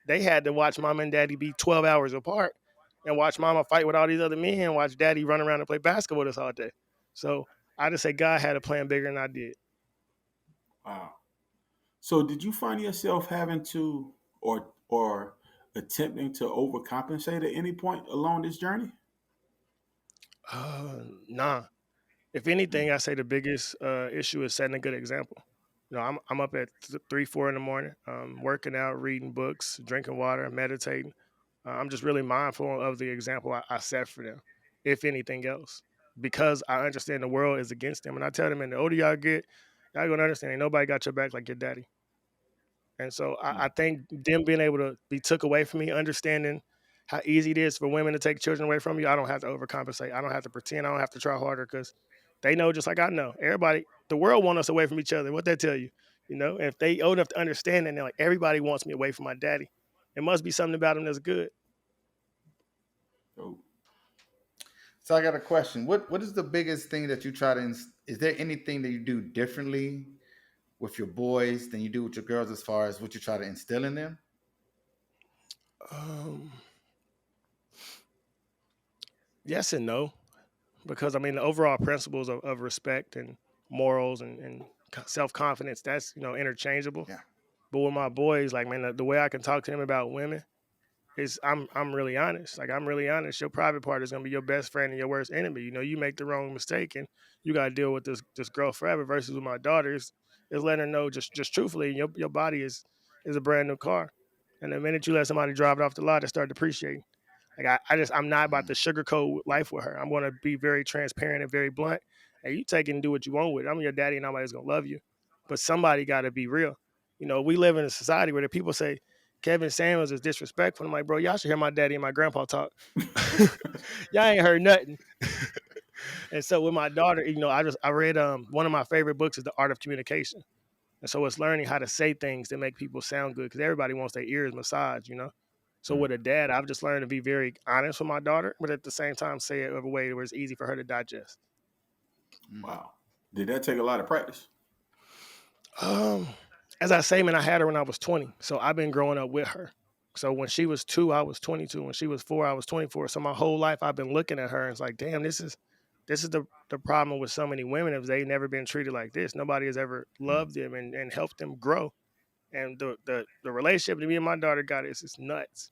They had to watch mom and daddy be 12 hours apart. and watch mama fight with all these other men and watch daddy run around and play basketball with us all day. So I just say God had a plan bigger than I did. Wow. So did you find yourself having to or attempting to overcompensate at any point along this journey? Nah. If anything, I say the biggest issue is setting a good example. I'm up at 3, 4 in the morning, working out, reading books, drinking water, meditating. I'm just really mindful of the example I set for them, if anything else, because I understand the world is against them, and I tell them, and the older y'all get, y'all gonna understand, ain't nobody got your back like your daddy. And so I think them being able to be took away from me, understanding how easy it is for women to take children away from you, I don't have to overcompensate. I don't have to pretend. I don't have to try harder because they know just like I know. Everybody, the world want us away from each other. What they tell you, if they old enough to understand and they're like, everybody wants me away from my daddy. It must be something about him that's good. Oh, So I got a question. What is the biggest thing that you try to? Is there anything that you do differently with your boys than you do with your girls, as far as what you try to instill in them? Um, yes and no, because I mean the overall principles of respect and morals and self confidence, that's interchangeable. Yeah. But with my boys, like man, the way I can talk to them about women is I'm really honest. Like I'm really honest. Your private part is gonna be your best friend and your worst enemy. You make the wrong mistake and you gotta deal with this girl forever. Versus with my daughters, is letting her know just truthfully, your body is a brand new car. And the minute you let somebody drive it off the lot, it start depreciating. Like I'm not about to sugarcoat life with her. I'm gonna be very transparent and very blunt. And you take it and do what you want with it. I'm your daddy and nobody's gonna love you. But somebody gotta be real. We live in a society where the people say Kevin Samuels is disrespectful. I'm like, bro, y'all should hear my daddy and my grandpa talk. Y'all ain't heard nothing. And so with my daughter, I read one of my favorite books is The Art of Communication. And so it's learning how to say things that make people sound good because everybody wants their ears massaged. So with a dad, I've just learned to be very honest with my daughter, but at the same time say it in a way where it's easy for her to digest. wow. Did that take a lot of practice? Um, as I say, man, I had her when I was 20. So I've been growing up with her. So when she was 2, I was 22. When she was 4, I was 24. So my whole life I've been looking at her and it's like, damn, this is the problem with so many women is they've never been treated like this. Nobody has ever loved them and helped them grow. And the relationship that me and my daughter got is nuts.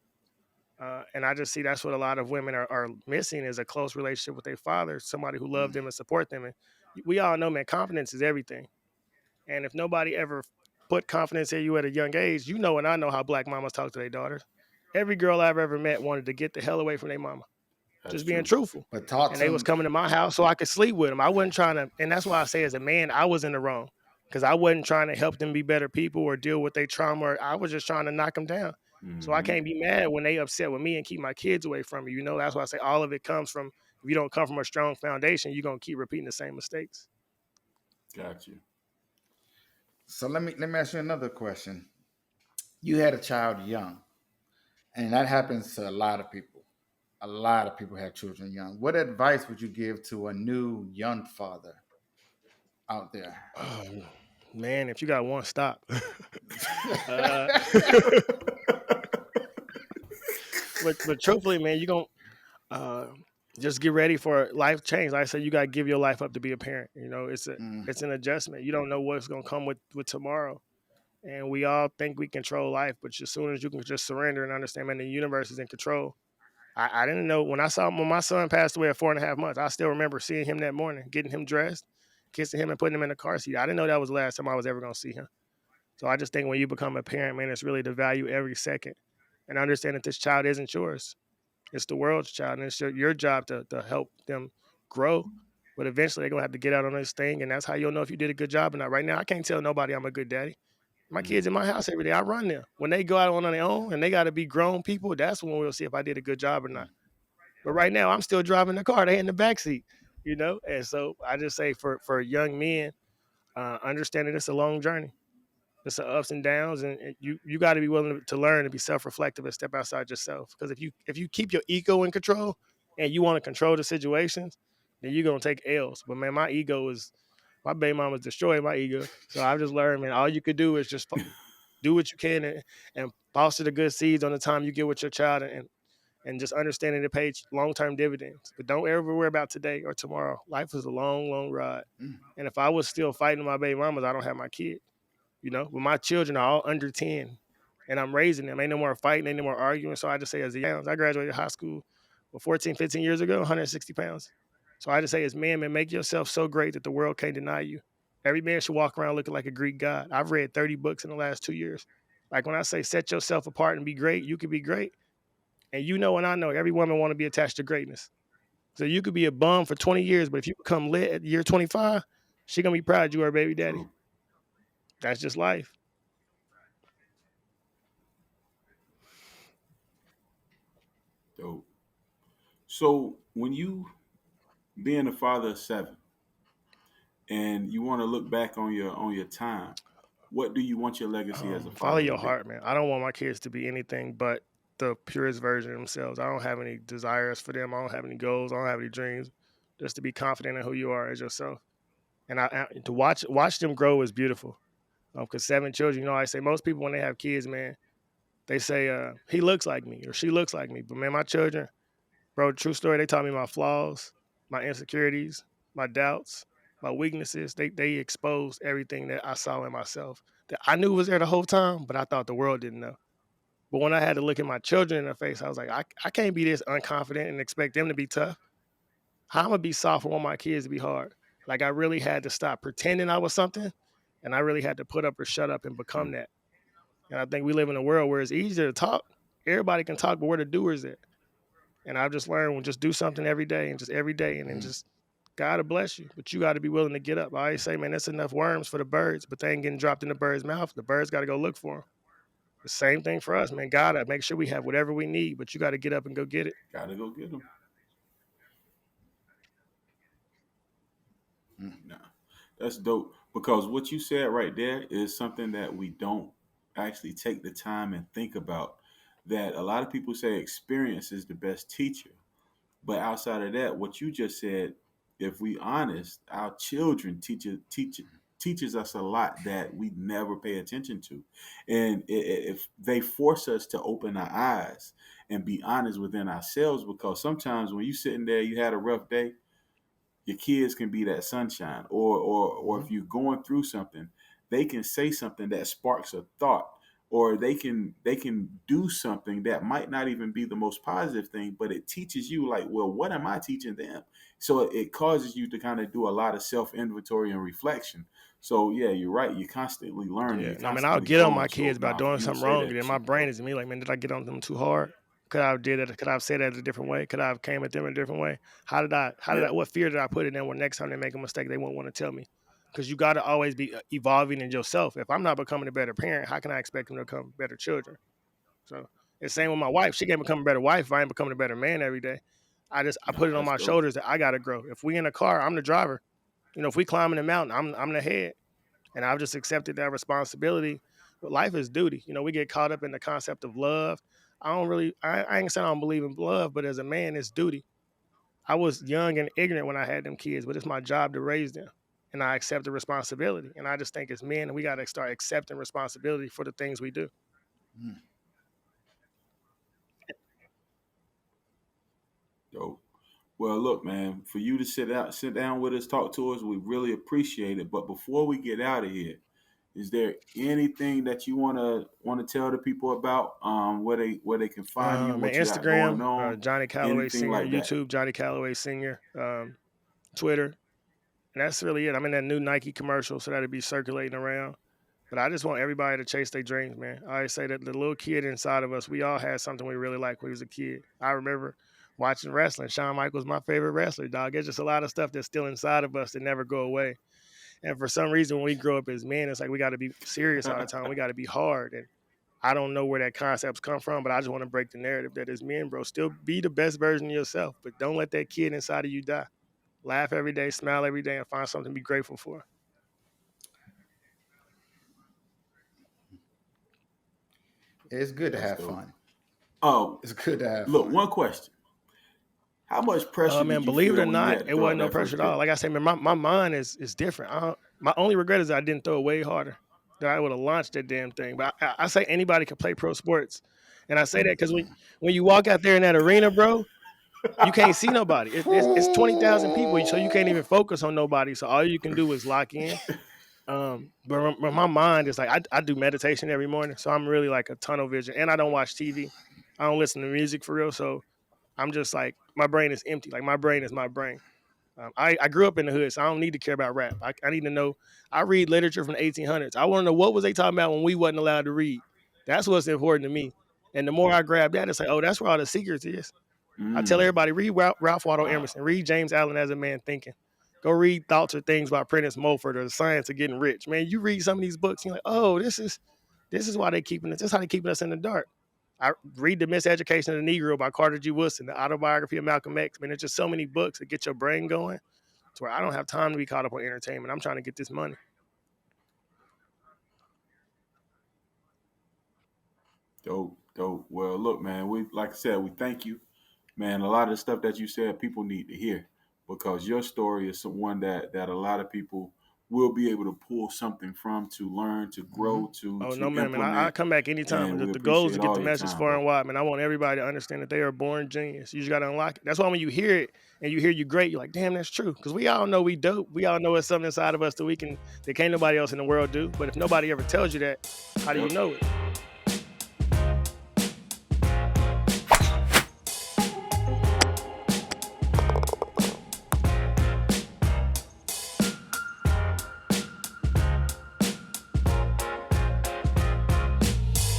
And I just see that's what a lot of women are missing is a close relationship with their father, somebody who loved them and support them. And we all know, man, confidence is everything. And if nobody ever put confidence in you at a young age, and I know how black mamas talk to their daughters. Every girl I've ever met wanted to get the hell away from their mama, That's just being true. truthful. But talk And to they was them. coming to my house so I could sleep with them. I wasn't trying to, and that's why I say as a man, I was in the wrong because I wasn't trying to help them be better people or deal with their trauma. I was just trying to knock them down. So I Mm-hmm. can't be mad when they upset with me and keep my kids away from me. That's why I say all of it comes from if you don't come from a strong foundation, you're gonna keep repeating the same mistakes. Got you. So let me ask you another question. You had a child young, and that happens to a lot of people. A lot of people have children young. What advice would you give to a new young father out there? Oh, man, if you got one, stop. uh, but truthfully, man, you gonna uh, just get ready for life change. Like I said, you gotta give your life up to be a parent. It's an adjustment. You don't know what's gonna come with tomorrow. And we all think we control life, but as soon as you can just surrender and understand, man, the universe is in control. I didn't know when my son passed away at 4.5 months. I still remember seeing him that morning, getting him dressed, kissing him, and putting him in the car seat. I didn't know that was the last time I was ever gonna see him. So I just think when you become a parent, man, it's really to value every second and understand that this child isn't yours. It's the world's child, and it's your job to help them grow. But eventually, they're gonna have to get out on this thing, and that's how you'll know if you did a good job or not. Right now, I can't tell nobody I'm a good daddy. My kids in my house every day. I run them. When they go out on their own and they got to be grown people, that's when we'll see if I did a good job or not. But right now, I'm still driving the car. They in the back seat. And so I just say for young men, understanding it's a long journey. It's the ups and downs, and you got to be willing to learn and be self-reflective and step outside yourself. Because if you keep your ego in control and you want to control the situations, then you're gonna take L's. But man, my baby mama's destroying my ego. So I've just learned, man, all you could do is just do what you can and foster the good seeds on the time you get with your child, and and just understanding to pay long-term dividends. But don't ever worry about today or tomorrow. Life is a long, long ride. Mm. And if I was still fighting my baby mamas, I don't have my kid. But my children are all under 10 and I'm raising them. Ain't no more fighting, ain't no more arguing. So I just say as a young, I graduated high school 14, 15 years ago, 160 pounds. So I just say as man, make yourself so great that the world can't deny you. Every man should walk around looking like a Greek god. I've read 30 books in the last 2 years. Like when I say set yourself apart and be great, you can be great. And and I know every woman want to be attached to greatness. So you could be a bum for 20 years, but if you become lit at year 25, she gonna be proud you are a baby daddy. True. That's just life. Dope. So when you being a father of seven and you want to look back on your time, what do you want your legacy as a Follow father to your be? heart, man. I don't want my kids to be anything but the purest version of themselves. I don't have any desires for them. I don't have any goals. I don't have any dreams. Just to be confident in who you are as yourself. And to watch them grow is beautiful. Because 7 children, I say most people when they have kids, man, they say he looks like me or she looks like me. But man, my children, bro, true story. They taught me my flaws, my insecurities, my doubts, my weaknesses. They exposed everything that I saw in myself that I knew was there the whole time, but I thought the world didn't know. But when I had to look at my children in the face, I was like, I can't be this unconfident and expect them to be tough. How am I gonna be soft and want my kids to be hard? Like I really had to stop pretending I was something, and I really had to put up or shut up and become Mm. that. And I think we live in a world where it's easier to talk. Everybody can talk, but where the doers at? And I've just learned, just do something every day and just every day, and then Mm. just God to bless you. But you got to be willing to get up. I always say, man, that's enough worms for the birds, but they ain't getting dropped in the bird's mouth. The birds got to go look for them. The same thing for us, man. God, make sure we have whatever we need, but you got to get up and go get it. Gotta go get them. Mm. Nah, that's dope. Because what you said right there is something that we don't actually take the time and think about. That a lot of people say experience is the best teacher. But outside of that, what you just said, if we honest, our children teaches us a lot that we never pay attention to, and if they force us to open our eyes and be honest within ourselves, because sometimes when you sitting there, you had a rough day, your kids can be that sunshine, or Mhm. if you're going through something, they can say something that sparks a thought, or they can do something that might not even be the most positive thing, but it teaches you, like, well, what am I teaching them? So it causes you to kind of do a lot of self inventory and reflection. So yeah, you're right, you're constantly learning, Yeah, you're no, man, I'll constantly get on my growing. kids So about now for doing you to something say wrong, and that, then my super brain dope. is in me like, man, did I get on them too hard? Could I have did it? Could I have said that a different way? Could I have came at them in a different way? Yeah. What fear did I put in them where next time they make a mistake, they won't want to tell me? Because you got to always be evolving in yourself. If I'm not becoming a better parent, how can I expect them to become better children? So it's same with my wife. She can't become a better wife if I ain't becoming a better man every day. I Nah, put it on that's my dope. shoulders that I got to grow. If we in a car, I'm the driver. If we climbing the mountain, I'm the head. And I've just accepted that responsibility. But life is duty. We get caught up in the concept of love. I ain't saying I don't believe in love, but as a man, it's duty. I was young and ignorant when I had them kids, but it's my job to raise them. And I accept the responsibility. And I just think as men, we got to start accepting responsibility for the things we do. Mm. Dope. Well, look, man, for you to sit down with us, talk to us, we really appreciate it. But before we get out of here, is there anything that you wanna tell the people about, where they can find you, Man, what you got going Instagram, on, Johnnie Calloway anything Singer, like that? YouTube, Johnnie Calloway Singer, Twitter. And that's really it. I'm in that new Nike commercial, so that'll be circulating around. But I just want everybody to chase their dreams, man. I always say that the little kid inside of us, we all had something we really liked when we was a kid. I remember watching wrestling. Shawn Michaels my favorite wrestler, dog. There's just a lot of stuff that's still inside of us that never go away. And for some reason, when we grow up as men, it's like we got to be serious all the time. We got to be hard. And I don't know where that concepts come from, but I just want to break the narrative that as men, bro, still be the best version of yourself, but don't let that kid inside of you die. Laugh every day, smile every day, and find something to be grateful for. It's good to That's have dope. fun. Oh, It's good to have look, fun. one question: how much pressure did Man, you believe it feel or when you not, had to it throw out wasn't no that pressure first at all. pitch? Like I said, man, my mind is different. My only regret is that I didn't throw it way harder. That I would have launched that damn thing. But I say anybody can play pro sports, And I say that because when you walk out there in that arena, bro, you can't see nobody. It's 20,000 people, so you can't even focus on nobody. So all you can do is lock in. But my mind is like I do meditation every morning, so I'm really like a tunnel vision, and I don't watch TV. I don't listen to music for real, so I'm just like my brain is empty. Like my brain is my brain. I grew up in the hood, so I don't need to care about rap. I need to know. I read literature from the 1800s. I want to know what was they talking about when we wasn't allowed to read. That's what's important to me. And the more I grab that, it's like, oh, that's where all the secrets is. I tell Mm. everybody, read Ralph Waldo Wow. Emerson, read James Allen as a Man Thinking. Go read Thoughts or Things by Prentice Mulford or The Science of Getting Rich. Man, you read some of these books, you're like, oh, this is why they keeping us. This is how they keeping us in the dark. I read The Miseducation of the Negro by Carter G. Woodson, the autobiography of Malcolm X. Man, there's just so many books that get your brain going to where I don't have time to be caught up on entertainment. I'm trying to get this money. Dope, dope. Well, look, man, we like I said, we thank you, man. A lot of the stuff that you said, people need to hear because your story is one that a lot of people will be able to pull something from, to learn, to Mhm. grow, to Oh no, to man, I implement. come back anytime. And we The goal is appreciate to get all the your message time, far bro. and wide, man. I want everybody to understand that they are born genius. You just got to unlock it. That's why when you hear it and you hear you great, you're like, damn, that's true. Because we all know we dope. We all know it's something inside of us that can't nobody else in the world do. But if nobody ever tells you that, how do you Yep. know it?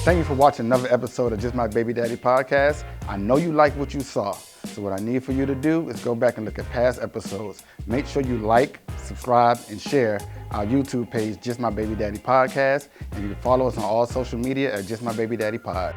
Thank you for watching another episode of Just My Baby Daddy podcast. I know you like what you saw. So what I need for you to do is go back and look at past episodes. Make sure you like, subscribe, and share our YouTube page, Just My Baby Daddy Podcast. And you can follow us on all social media at Just My Baby Daddy Pod.